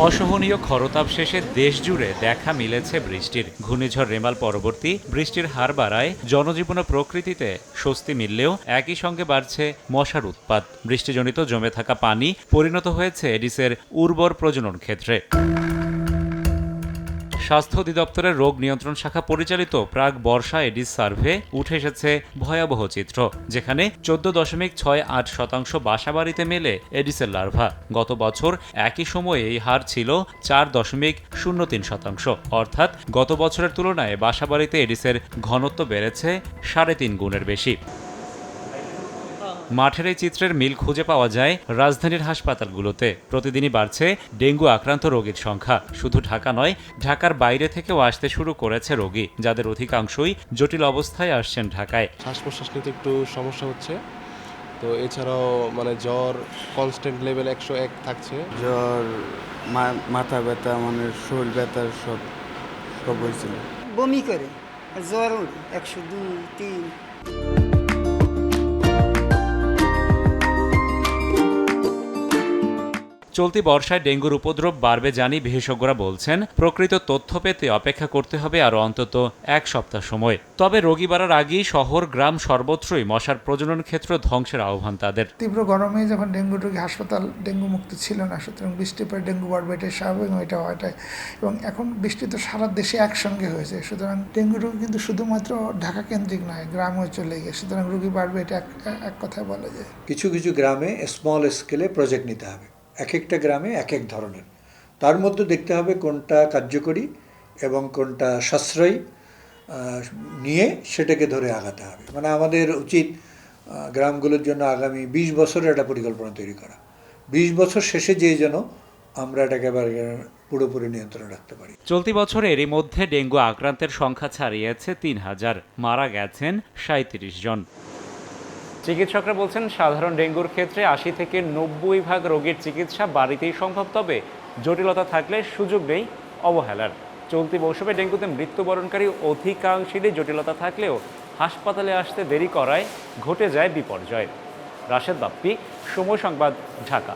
অসহনীয় খরতাপ শেষে দেশজুড়ে দেখা মিলেছে বৃষ্টির। ঘূর্ণিঝড় রেমাল পরবর্তী বৃষ্টির হার বাড়ায় জনজীবন ও প্রকৃতিতে স্বস্তি মিললেও একই সঙ্গে বাড়ছে মশার উৎপাত। বৃষ্টিজনিত জমে থাকা পানি পরিণত হয়েছে এডিসের উর্বর প্রজনন ক্ষেত্রে। স্বাস্থ্য অধিদপ্তরের রোগ নিয়ন্ত্রণ শাখা পরিচালিত প্রাক বর্ষা এডিস সার্ভে উঠে এসেছে ভয়াবহ চিত্র, যেখানে 14.68% বাসাবাড়িতে মেলে এডিসের লার্ভা। গত বছর একই সময়ে এই হার ছিল 4.03%, অর্থাৎ গত বছরের তুলনায় বাসাবাড়িতে এডিসের ঘনত্ব বেড়েছে 3.5 গুণের বেশি। মাঠের এই চিত্রের মিল খুঁজে পাওয়া যায় রাজধানীর হাসপাতালগুলোতে। প্রতিদিনই বাড়ছে ডেঙ্গু আক্রান্ত রোগীর সংখ্যা। শুধু ঢাকা নয়, ঢাকার বাইরে থেকেও আসতে শুরু করেছে রোগী, যাদের অধিকাংশই জটিল অবস্থায় আসছেন ঢাকায়। শ্বাস প্রশ্বাস নিতে একটু সমস্যা হচ্ছে, তো এছাড়াও জ্বর কনস্ট্যান্ট লেভেল 101 থাকছে। জ্বর, মাথা ব্যথা, শরীর ব্যথা সব হয়েছিল। বমি করে, জ্বর 102, 3। চলতি বর্ষায় ডেঙ্গুর উপদ্রব বাড়বে জানি বিশেষজ্ঞরা বলছেন। প্রকৃত তথ্য পেতে অপেক্ষা করতে হবে আরও অন্তত 1 সপ্তাহ সময়। তবে রোগী বাড়ার আগেই শহর গ্রাম সর্বত্রই মশার প্রজনন ক্ষেত্র ধ্বংসের আহ্বান তাদের। তীব্র গরমে যখন ডেঙ্গু রোগী হাসপাতাল ডেঙ্গু মুক্ত ছিল না, সুতরাং বৃষ্টির পরে ডেঙ্গু বাড়বে, এটাই স্বাভাবিক, এটা হওয়াটাই। এবং এখন বৃষ্টি তো সারা দেশে একসঙ্গে হয়েছে, সুতরাং ডেঙ্গু রোগ কিন্তু শুধুমাত্র ঢাকা কেন্দ্রিক নয়, গ্রামেও চলে গিয়ে, সুতরাং রোগী বাড়বে, এটা এক কথায় বলা যায়। কিছু কিছু গ্রামে স্মল স্কেলে প্রজেক্ট নিতে হবে, এক একটা গ্রামে এক এক ধরনের। তার মধ্যে দেখতে হবে কোনটা কার্যকরী এবং কোনটা সাশ্রয়ী, নিয়ে সেটাকে ধরে আগাতে হবে। আমাদের উচিত গ্রামগুলোর জন্য আগামী 20 বছরের একটা পরিকল্পনা তৈরি করা। 20 বছর শেষে যেন আমরা এটাকে পুরোপুরি নিয়ন্ত্রণে রাখতে পারি। চলতি বছর এরই মধ্যে ডেঙ্গু আক্রান্তের সংখ্যা ছাড়িয়েছে 3000, মারা গেছেন 37 জন। চিকিৎসকরা বলছেন, সাধারণ ডেঙ্গুর ক্ষেত্রে 80 থেকে 90% রোগীর চিকিৎসা বাড়িতেই সম্ভব, তবে জটিলতা থাকলে সুযোগ নেই অবহেলার। চলতি মৌসুমে ডেঙ্গুতে মৃত্যুবরণকারী অধিকাংশেরই জটিলতা থাকলেও হাসপাতালে আসতে দেরি করায় ঘটে যায় বিপর্যয়। রাশেদ বাপ্পি, সময় সংবাদ, ঢাকা।